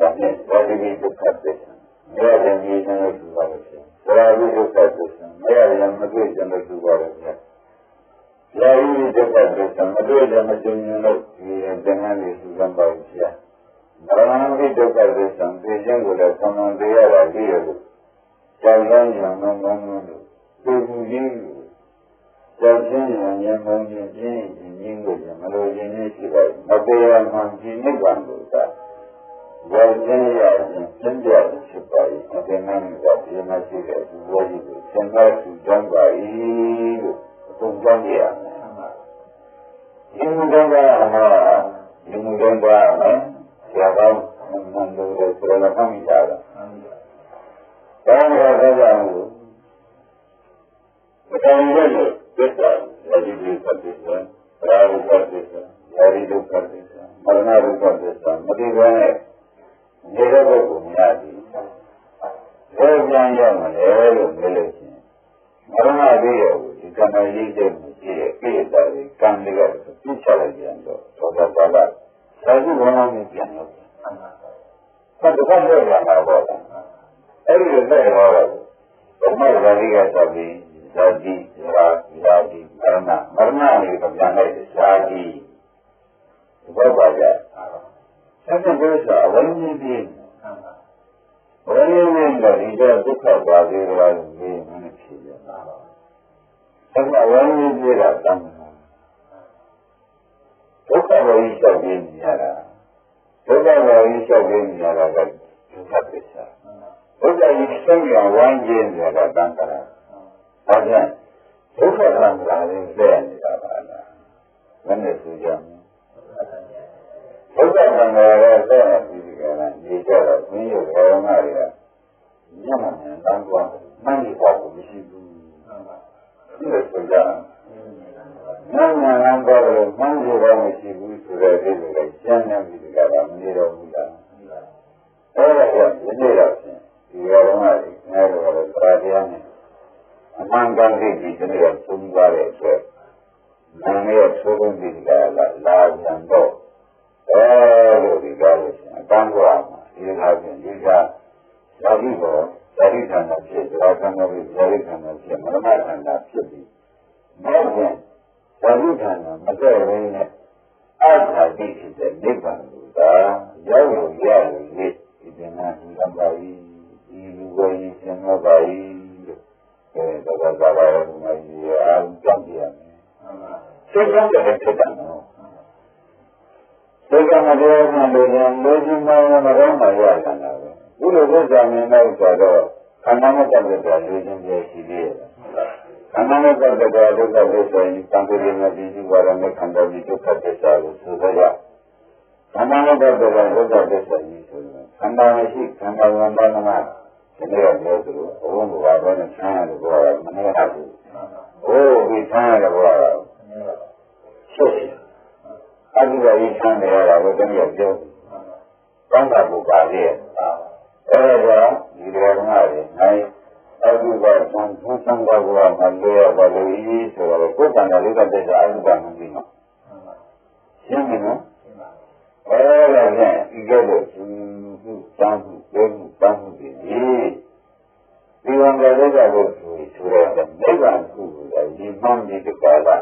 ဒါဒီဒုက္ခသစ္စာမရတဲ့ဉာဏ်နဲ့သူပါလို့ရှင်။ဒါရီဒုက္ခသစ္စာမရရင်မတွေ့ကြလို့သူပါလို့ရှင်။ဒါရီဒုက္ခသစ္စာမတွေ့ကြမကျွမ်းလို့ဒီသင်္ကန်းလေးသူကပါလို့ရှင်။ဘာဝနာဒုက္ခသစ္စာသိခြင်းကိုလည်းသံဃာတရားရပြီးရလို့ကြောင့်လည်းဉာဏ်မမှန်လို့သူဘူးရင်းလို့ကြောင့်ချင်းဉာဏ်ဉာဏ်မှန်ခြင်းရင်းကိုမလို့ရင်းနေရှိပါဘူး။မတရားမှန်ခြင်းနိဗ္ဗာန်ကိုသာဝေဒနာရခြင်းသင်္ကြန်ဖြစ်ပါ၏အတင်နာကဒီမှာရှိတဲ့ဒီဝေဒီကိုသင်္ခါစုကြောင်းပါ၏လို့အကုန်ကြောင်းရမယ်။ဒီမူကြောင်းကအမှားဒီမူကြောင်းကဆရာကောင်းမန်တို့ရဲ့ဆရာတော်ကမိတာကတောင်းရတဲ့ကြောင့်ဘယ်လိုလဲသစ္စာဒီဒီသစ္စာရာဟုသစ္စာယာရီဒုက္ခသစ္စာမရဏဒုက္ခသစ္စာမတိဘဲနဲ့နေတဲ့ပုဂ္ဂိုလ်များသည်ဘယ်ပြန်ရောက်မလဲလို့မေးလို့ရှိရင်မရဏသေးရဲ့ဒီကံရေးတဲ့ရှိတဲ့ကိလေသာတွေကံတွေကပြစ်ချလိုက်ပြန်တော့သောတာပန်သာသုဘဝနဲ့ပြန်လို့ဆက်တော့ပြောရမှာပေါ့အဲ့ဒီလိုနဲ့တော့ဘုမဇာတိကသတိဇာတိရာတိမရဏလေးကပြန်လိုက်ဇာတိဘောပါကြဆက်တဲ့ဘုရားအဝိနည်းပြီးဝိနည်းနဲ့ဒီတော့ဒုက္ခပါသေးတယ်လို့မေးမှန်းဖြေရတာ။ဆက်တဲ့ဝိနည်းပြီးတာတမ်းဒုက္ခဝိလျှောက်ပြီးနေရတာဒုက္ခဝိလျှောက်ပြီးနေရတာကဒုက္ခပစ္စယဒုက္ခကြီးဆင်းရဲဝိုင်းကျင်းနေတာတမ်းတာ။ဒါကြောင့်ဒုက္ခသံဃာလေးလက်နေတာပါလား။ဘယ်နဲ့ဆိုကြမလဲဘုရားကံတော်ရဲ့တဲ့ဒီကနေ့ဒီကြတော့ဘုရားဘောင်သားတွေကညမနဲ့တန်းသွားမှန်းနေပါဘူးမရှိဘူးဒီလိုဆိုကြညမနဲ့တော့မှန်းနေပါမရှိဘူးဆိုတဲ့ဒီလိုလေကျမ်းနဲ့ဒီကကမနေတော့ဘူးလားအဲ့ဒါကဒီနေ့တော့ဒီရောကဒီနဲ့တော့တရားတရားနဲ့အမှန်ကန်တဲ့ဒီနေ့ကသုံးပါတဲ့အတွက်နာမည်သုံးပြီးဒီကလာပြန်တော့လို့ဒီကားလို့ရှိရင်အတန်းကွာမှာဒီကားပြင်ဒီကားဇာတိဘောဇာတိခန္ဓာဖြစ်ဇာတိခန္ဓာဖြစ်ဇာတိခန္ဓာဖြစ်မရဏခန္ဓာဖြစ်ပြီးနောက်ပြန်ဇာတိခန္ဓာမတည့်ရင်းနဲ့အာဇာတိဖြစ်တဲ့နိဗ္ဗာန်ကိုသာရောက်လို့ရလို့ဒီပင်နာဒီကံပါ၏ဒီလူကိုရင်ဆင်းတော့ပါ၏လို့ဒါကသာရောမကြီးအားကြောင့်ပြရမယ်စိတ်ကောင်းတဲ့ဖြစ်တာနော်ဒုက္ခမတရားမှလို့ရင်လူကြီးမှမရောမှရတာလားဘုလိုဘုရားမြင်တော့ဆိုတော့ခန္ဓာနဲ့ပတ်သက်တဲ့လူချင်းပြရှိသေးတယ်ခန္ဓာနဲ့ပတ်သက်တဲ့ဒုက္ခသစ္စာကြီးသံဃာတွေနဲ့ဒီဝါရနဲ့ခန္ဓာကြီးဒုက္ခသစ္စာကိုဆိုကြရခန္ဓာနဲ့ပတ်သက်တဲ့ဒုက္ခသစ္စာကြီးဆိုရင်ခန္ဓာမရှိခန္ဓာဝန်တနာဒီနေ့ကပြောသလိုဘုံဘဝပဲနဲ့ဆန်းရတယ်ဘုရားမနေရဘူးဟိုဒီဆန်းရတယ်ဘုရားရှုပ်အတူတူဆန်းနေရတာကိုတည်းကပြောကောင်းတာကိုပါလေအဲ့ဒါဒီလိုကနိုင်အတူတူဆန်းဘုဆန်းကဘုရားမလို့ရပါလို့ဤဆိုတော့ကိုယ်ကံလေးကတည်းကအတူတူမှပြီးတော့ရှင်းပြီနော်အဲ့ဒါနဲ့ဒီလိုလို့သူစမ်းမှုပြောမှုပန်းမှုဒီဝန်ကလေးကကိုဆိုရတဲ့နိဗ္ဗာန်ကိုဒီမှန်ဒီကလာ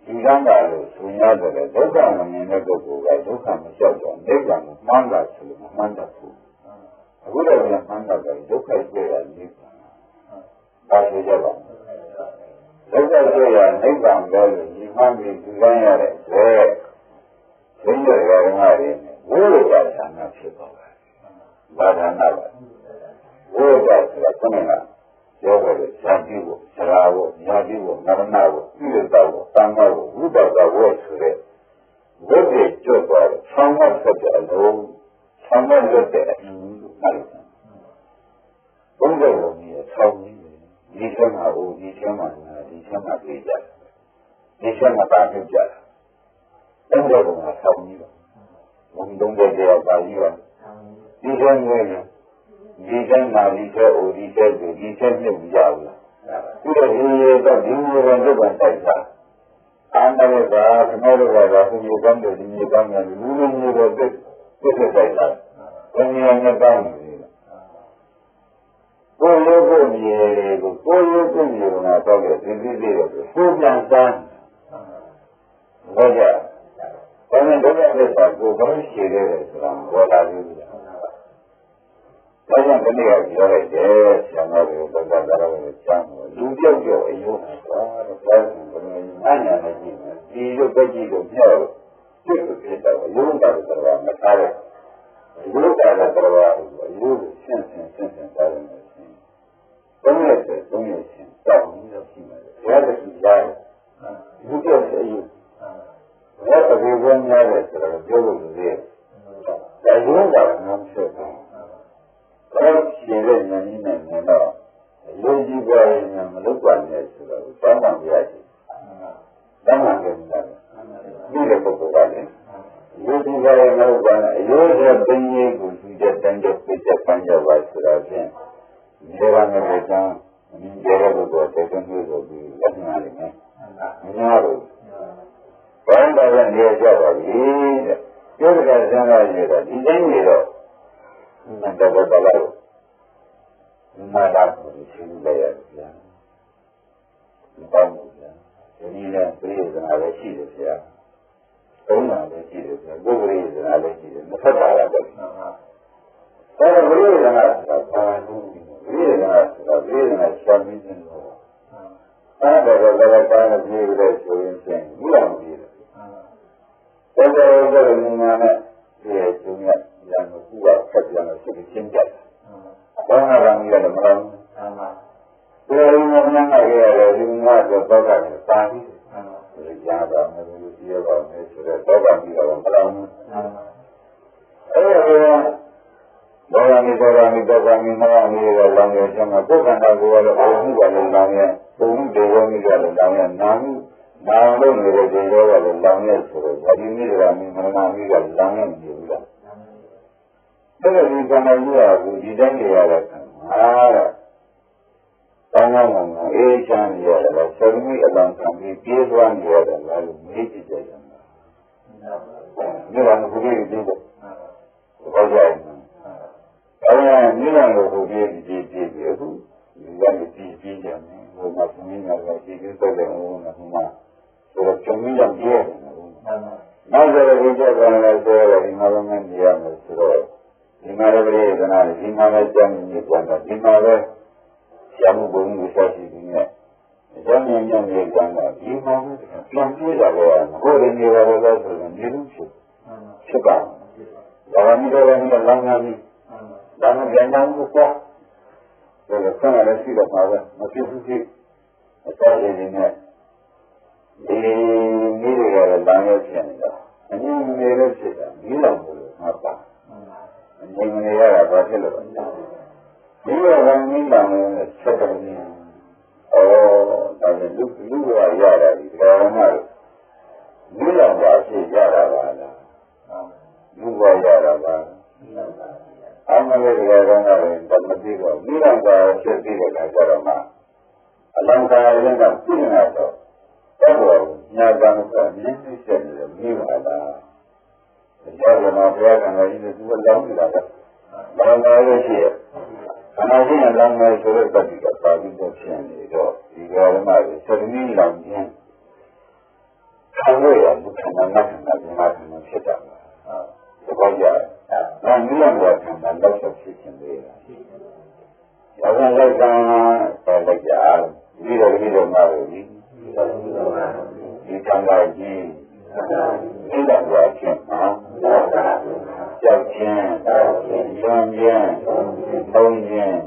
ဒီကံပါလို့ဆိုရတယ်ဒုက္ခမမြင်တဲ့ပုဂ္ဂိုလ်ကဒုက္ခမလျှောက်တော့နိဗ္ဗာန်ကိုမှန်းတာဆိုလို့မှန်းတတ်ဘူး အခုတော့ပြန်မှန်းတော့ဒုက္ခတွေ့ရနိဗ္ဗာန်။ဒါဆိုကြပါဦး။ဒုက္ခတွေ့ရနိဗ္ဗာန်ပဲလို့ဒီမှန်းပြီးဒီကမ်းရတဲ့ဘယ်ဘုရားဓမ္မတွေဝိရိယဌာနဖြစ်ပါပဲ။ဘာဌာနပါဝိရိယဆိုတာခဏကပြောခဲ့တဲ့ဇာတိကိုဇရာကိုညာတိကိုမရဏကိုဣရိတကိုသံဃာကိုဝိပဿနာကိုဆိုတဲ့ဝိရိယကျွတ်သွားတဲ့ဆောင်းမဆက်တဲ့အလုံးဆောင်းမလွတ်တဲ့အင်းလို့မှတ်လိုက်တာဘုန်းတော်ကိုမြည်ဆောင်းကြီးဒီထဲမှာဟိုဒီထဲမှာနာဒီထဲမှာပြေးကြတယ်ဒီထဲမှာပါပြုတ်ကြတယ်ဘုန်းတော်ကဆောင်းကြီးပါဘုန်းတော်ကတရားပါကြီးပါဒီထဲငွေဒီထဲမှာဒီထဲဟိုဒီထဲဒီထဲမြုပ်ကြဘူးဒီတော့ဒီရေတော့ဒီရေကတုတ်ကန်တိုက်တာအာနဝကခမောရကဘုရားကောင်းတယ်ဒီမြေကောင်းတယ်လူလူမျိုးတော့ပြည့်တိုက်တာဘုရားနဲ့ကောင်းတယ်ကိုယ်လိုကိုမြေတွေကိုကိုယ်လိုကိုမြေကတော့တဲ့ဒီလေးတွေကိုကိုယ်ပြန်စမ်းဘာကြဘယ်နဲ့ဘယ်နဲ့လဲဆိုကိုယ်ကောင်းရှိတယ်ဆိုတာဘောလာပြီးဒါကြောင့်ဒီနေ့ကပြောလိုက်တယ်ဆရာမတို့ဘက်ကသာတော့ကျမ်းလူပြောက်ပြောက်အယုံတော့တော့ဘယ်လိုအညာနဲ့ကြည့်မယ်ဒီလိုပဲကြည့်လို့မြောက်ပြည့်ပြည့်တော့အယုံတာဆိုတာမထားတဲ့ဒီလိုတာလည်းတော်အယုံရှင်းတာတယ်သုံးရတဲ့သုံးရချင်းတောင်းပြီးတော့ရှိမယ်။ဘယ်လိုရှိကြလဲ။ဒီပြောတဲ့အယူ။ဘယ်အကူကောင်းများလဲဆိုတော့ပြောလို့ရတယ်။ဒါရုံးတာငါမရှိဘူး။ဘာလို့ရှိရဲဉာဏ်ကြီးနဲ့ဉာဏ်တော့လူကြီးပွားရင်ဉာဏ်မလုပ်ပါနဲ့ဆိုတော့တောင်းပန်ပြရတယ်။တောင်းပန်ကြတယ်။ဒီလိုပုဂ္ဂိုလ်ကလည်းလူကြီးပွားရင်လည်းဘာလဲအယုဒ္ဓပင်ကြီးကိုသူချက်တန်းချက်ပြစ်ချက်ပန်းကြပါဆိုတော့ဖြင့်ဒီကနေ့ကဒီကျေရဘုရားတေကမျိုးဆိုပြီးလက်နာနေတယ်။ညာတို့ဘာသာနဲ့နေကြပါပြီတဲ့။ပြောကြတဲ့ဆန္ဒရည်တော့ဒီတိုင်းနေတော့မတတ်တော့လာလို့မာတာကိုရှင်းလိုက်ရတယ်ဗျာ။ဒီပေါ့ဗျာ။ဒီနေ့ပြည်စနာလည်းရှိတယ်ဗျာ။သုံးတာလည်းရှိတယ်ဗျာ။ပုဂ္ဂလိစနာလည်းရှိတယ်။မဖတ်တာလည်းပဲ။ဒါကဘုရားကဘာလို့ဒီကဆိုတာဒီကရှာမင်းတယ်လို့အဲ့ဒါတော့လည်းကားနဲ့ပြေးလို့ဆိုရင်ချင်းဘူးအောင်ပြေးတယ်တော်တော်လည်းငါနဲ့ဒီကျုံရရံကိုကူကဖတ်ပြန်လို့စိတ်ချင်းကြတယ်ဘာမှမလုပ်ရတယ်မလားဒီလိုမျိုးငါကရတယ်ဒီငါတော့တော့ကလည်းပါပြီဒီကြားတော့မလို့ပြေးပါမယ်ဆိုတော့တော့ကပြီးတော့မလုပ်ဘူးအဲ့ဒါဘောရမီဘောရမီတော့ကမီမောင်ကြီးတော့လောင်းရချင်မှာပုဂ္ဂန္တာကိုလည်းပုံမှုကလည်းလောင်းရပုံမှုဒေဝမီကလည်းလောင်းရနာမှုနာလို့နေတဲ့ဒေဝကလည်းလောင်းရဆိုတော့ဗာဒီမီကမီမရဏမီကလောင်းရမည်ဘူးလားဒါကဒီကံတော်ကြီးကဒီတိုင်းနေရတဲ့အားတောင်းမှန်အေးချမ်းရတယ်လို့ဆရာကြီးအလောင်းခံပြီးပြေးသွားနေရတယ်လို့မေးကြည့်ကြတယ်။ဒီကံကိုကြည့်ကြည့်တော့ဘာကြောင့်အဲဒီနိဗ္ဗာန်ကိုကြည့်အခုဒီကနေ့ကြည့်ကြတယ်ဟိုမှာဘုရားကကြည့်ကြတယ်ဟိုမှာဆိုတော့ကျုံကြီးရောက်ပြည့်တယ်နောက်ကြတဲ့ကြကလည်းဆိုတော့ဒီမှာလည်းမရမယ်ဆိုတော့ဒီမှာလည်းပြည်ကနာဒီမှာလည်းကျမ်းမြင့်ပြန်တော့ဒီမှာလည်းဆရာမဘုံကိုဆက်ကြည့်နေတယ်ကျမ်းမြင့်ပြန်တော့ဒီမှာပြန်ပြရတော့ဟိုဒီနေရာလည်းဆိုရင်ဒီလိုဖြစ်ပါဘာမှမလုပ်ရဘူးလောင်းနေပြီဒါမှပြန်အောင်ကိုပေါ့ဒါကဆန္ဒလည်းရှိတော့ပါပဲမဖြစ်ဘူးဖြစ်အတော်လေးနဲ့ဒီမိတွေကလည်းလောင်းရဖြစ်နေတာအငြင်းနေလို့ဖြစ်တာဒီလောက်ကိုမှတ်ပါအငြင်းနေရတာဘာဖြစ်လို့လဲဒီလိုကမိလောင်နဲ့ဆက်တယ်နေဒါလည်းလူကရတာဒီကောင်မှမိလောင်ပါဖြစ်ရတာပါလားလူကရတာပါအမှန်လည်းကြောင်းလည်းဓမ္မတိကိုမိလောင်ပါဖြစ်ပြီးတဲ့အခါကျတော့မှအလံကာရင်းကပြင်းလာတော့တော့ညာကံကမြင့်သိချက်နေတယ်မိပါလားကြောင့်တော့ဘုရားကံကြီးကသူ့လောင်းနေတာကလောင်းပါလို့ရှိရဲ့ခန္ဓာရှိရင်လောင်းမယ်ဆိုတဲ့တတိကပါပြီးတော့ဖြစ်နေတော့ဒီဃာရမတွေစရင်းလောင်းခြင်းခံလို့ရဘူးခန္ဓာနဲ့ခန္ဓာဒီမှာဖြစ်တာဒါ ဘောကြ။ဒါမိလဘောခံတာတော့ဖြစ်ခြင်းတွေ။ဒါကလည်းကံဆက်လိုက်ကြ။ပြီးတော့မှလို့ဒီကံကကြီးဒီတော့ဘာဖြစ်မှာကြောက်ခြင်းလွန်ခြင်းသုံးခြင်း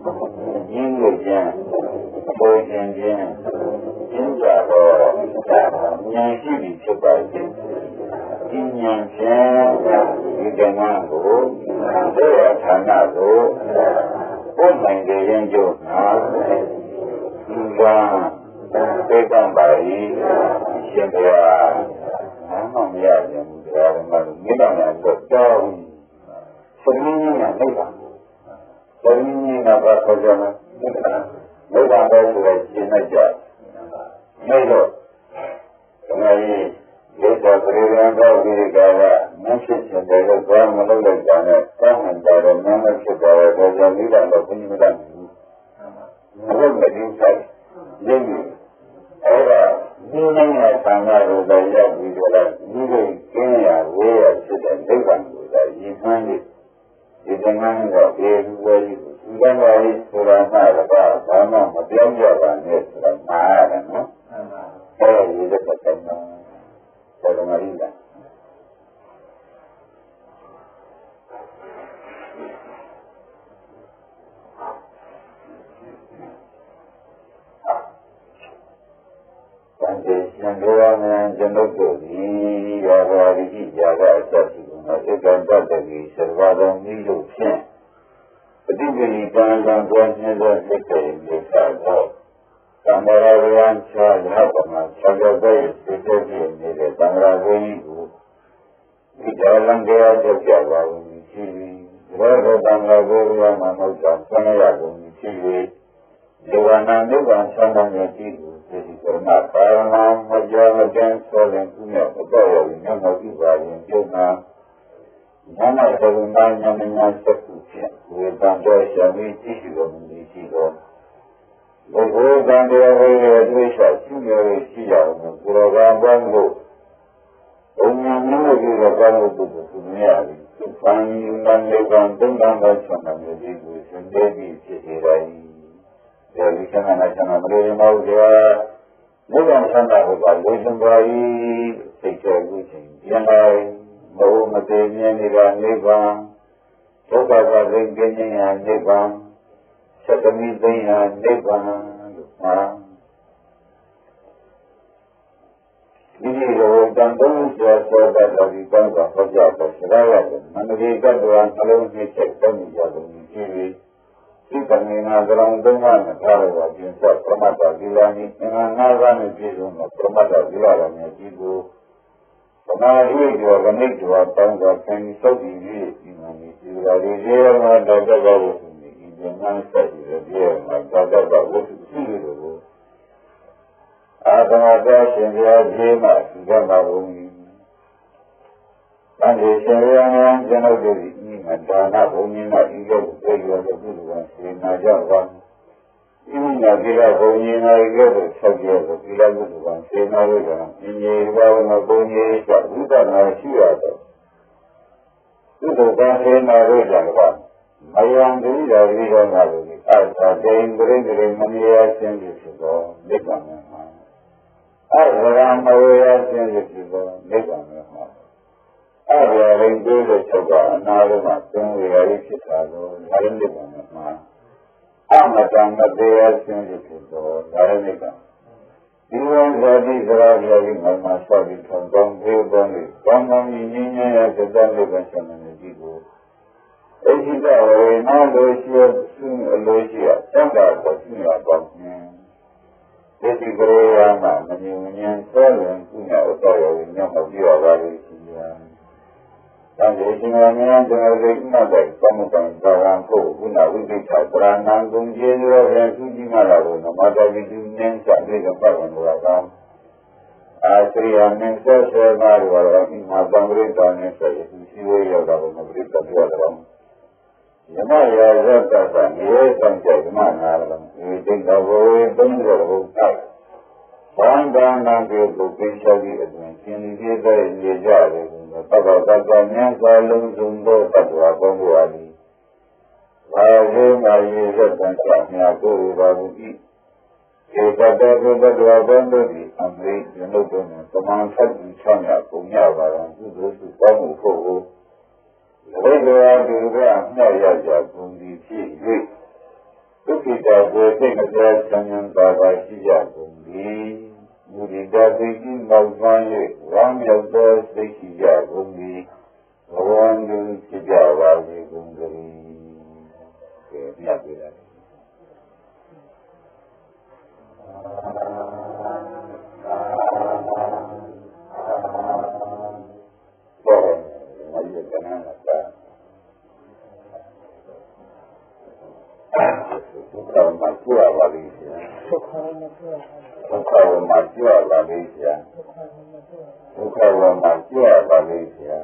ရင်းလို့ခြင်းပေါ်ခြင်းကျင်းကြတော့ဉာဏ်ရှိပြီဖြစ်ပါစေဒီဉာဏ်ဖြင့်ဒီကံကိုသိရဌာနကိုဘုနိုင်တဲ့ရင်ကျုပ်နာဒီကံသိကံပါရီရှင်ဘုရားမမရရင်ဘုရားမှာမိဘများတော့တောင်းစရင်းကြီးနဲ့လိုက်ပါစရင်းကြီးကဘာခေါ်ကြလဲဘုရားတော်ကိုရှင်းလိုက်ကြနေတော့ဒီနေ့ဒီတော့ပြည်ရန်တော်ဒီကကမရှိချင်တယ်လို့ဘာမလုပ်လိုက်ကြနဲ့တောင်းမှန်တယ်မင်းလည်းဖြစ်တယ်တော့ကြောင့်မိဘတော့ဘုန်းကြီးမတတ်ဘူးဘုရားမင်းဆိုင်ရင်းပြီးအဲ့ဒါဒီနိုင်ငံဆန္ဒကိုလည်းရောက်ပြီးတော့ဒီလိုကျင်းရဝေးရဖြစ်တဲ့ဒိဋ္ဌံကိုလည်းရည်မှန်းပြီးဒီကံကတော့ဒီလိုပဲဒီကံကလေးဆိုတာကတော့ဘာမှမပြောင်းကြပါနဲ့ဆိုတာမှားရတယ်နော်အဲ့ဒါဒီလိုပတ်သက်တော့တော်တော်လေးလားရှင်ဘုရားများကျွန်ုပ်တို့ဒီရာဂာရိရာဂအစရှိသောဧကံတတ္တိသရဝတော်မိလို့ဖြင့်ပฏิပတိကံကံပွားခြင်းသောစိတ်တွေမြေသာသောသံဃာရဝံချာရဟပမှာ၆ရောက်တဲ့စိတ်တွေနေတဲ့သံဃာဝိကိုဒီတော်လံတရားကြောက်ကြပါဘူးရှိပြီးဘောဓသံဃာဝိရမှာမဟုတ်တာဆန္ဒရကုန်ရှိပြီးဒီဝနာနိဗ္ဗာန်ဆန္ဒမြတ်ကြီးကိုဒီကမှာပါရမမကြောမကျန်ဆိုရင်ကုမြောက်တော့ရရင်မျက်မှောက်ပြုပါရင်ပြုနာနာမသဘုံနာဉာဏ်ဉာဏ်စက္ခုဖြင့်ဝေတံတော်ရှာပြီးကြည့်ရှိတော်မူသည်ရှိတော်ဘုရားကံတော်ဝေရဒိဋ္ဌာရှိရရှိရအောင်ဘုရားကံပေါင်းလို့ဘုံဉာဏ်မျိုးပြီးတော့ကောင်းလို့ပုဂ္ဂိုလ်ကိုမြင်ရပြီသူပန်းဉာဏ်လေးကသုံးတန်းသောဆန္ဒမျိုးဒီကိုသင်ပေးပြီးဖြစ်ရတိုင်းဒီကံနဲ့ဆန္ဒမလို့မဟုတ်ကြဘုရားဆန္ဒကိုပါလို့ရှင်ပါ၏စိတ်ကြောက်ခြင်းပြန်လာဘုံမတည်မြဲနေတာနိဗ္ဗာန်ဒုက္ခကသိဉ္ဇဉ်ညာနိဗ္ဗာန်သတ္တမိသိညာနိဗ္ဗာန်လို့မှာဒီလိုတန်တုံးဆွဲပေါ်တဲ့ဒီကံကဟောကြားတဲ့ဆရာရဲ့မန္တလေးကတော်နှလုံးသွင်းချက်သုံးကြလို့ရှိပြီးဒီကံနာကံသုံးပါးနဲ့ထားရတာပြင်ဆက်ပရမတ္တဒီလာနိအင်္ဂါ၅ပါးနဲ့ပြည့်စုံတဲ့ပရမတ္တဒီလာရမယ်ဒီကိုသမာဓိကျော်ကနိကျော်တောင်းတာဆင်းသုတ်ပြီးဒီမှာဒီလာဒီရေမှာတော့တော့လို့ဒီဉာဏ်ဆက်ပြီးဒီမှာတော့ဝိသုရှိလို့အာသမတော်ရှင်ပြားကြီးမှဒီကမှာဘုံကြီးတန်ကြီးရှင်ရဟန်းကျွန်ုပ်တို့ဒီမှာဒါနဘုံကြီးမှဒီလိုပြေရတဲ့ပြုလို့စေနာကြပါဒီမှာဒီကဘုံကြီးနာရီကိုဆက်ပြလို့ဒီလိုပြုလို့စေနာလို့ကဒီကြီးဘာဝနာဘုံကြီးကဥဒနာရှိရတော့ဒီလိုကစေနာလို့ကြတော့မယံတိတော်ဒီတော်မှာလို့အာသာဒိန်ဒိန်ဒိန်မမြဲခြင်းဖြစ်တော့နိဗ္ဗာန်မှာအဝရမဝေယခြင်းဖြစ်တော့နိဗ္ဗာန်မှာအဝရရင်ကျိုးတဲ့ချုပ်ကအနာလုံးမှာသင်ဝေရဖြစ်တာကိုဒါလည်းနိဗ္ဗာန်မှာအမတံမတရားခြင်းဖြစ်တော့ဒါလည်းနိဗ္ဗာန်ဒီဝန်ဇာတိသရာယောဂိမှာဆောက်ပြီးထုံကောင်းသေးပေါ်နေကောင်းကောင်းကြီးငြင်းငြင်းရတဲ့နိဗ္ဗာန်ဆန္ဒနဲ့ဒီကိုအရှိကဝေနာလို့ရှိရသူအလိုရှိရတန်တာကိုရှိရပေါင်းဒီဒီကရေယာမှာမမြင်မြင်ဆွဲရင်ကုညာဥတော်ရညောင်းမပြောရပါလိမ့်ရှိရ။ဒါကြောင့်ဒီမှာမြန်ကျွန်တော်တို့မှတ်တဲ့သမုပ္ပန်ဇာဝံကိုကုဏဝိသိက္ခာပရဏံကုံကျေရောပြန်သူကြီးမှလာလို့နမတဝိတုဉ္စပြေကပတ်ဝင်လာတော့အာသရိယမင်းစောစေမာရောဒီမှာသံဃိတောင်းနေဆိုရင်ရှိဝေရောက်တော့မပြတ်ပြောတော့ယမရာဇတ်တသမြေဆောင်ကြဓမ္မနာရံဒီတိတ်တော်ဝေသုံးတော်ဘုရားဘန္တာနာပြေကိုပင်ချပြီးအတွင်ရှင်ဒီတဲ့နေကြတယ် Pada nya selalu jumbo padwa pembuali. Hari mari sebenarnya aku baruki. Pada padwa pembuali amri jenuhnya teman-teman sana punya barang itu kamu kau. Lepas juga saya jago di sini. Kita boleh kerjasama dengan siapa pun. Mudah bagi maupun orang yang bersedia pun. Orang yang tidak wajib pun. Ini apa? Bukan masalah lagi ya. Bukan masalah lagi ya. Bukan masalah lagi ya.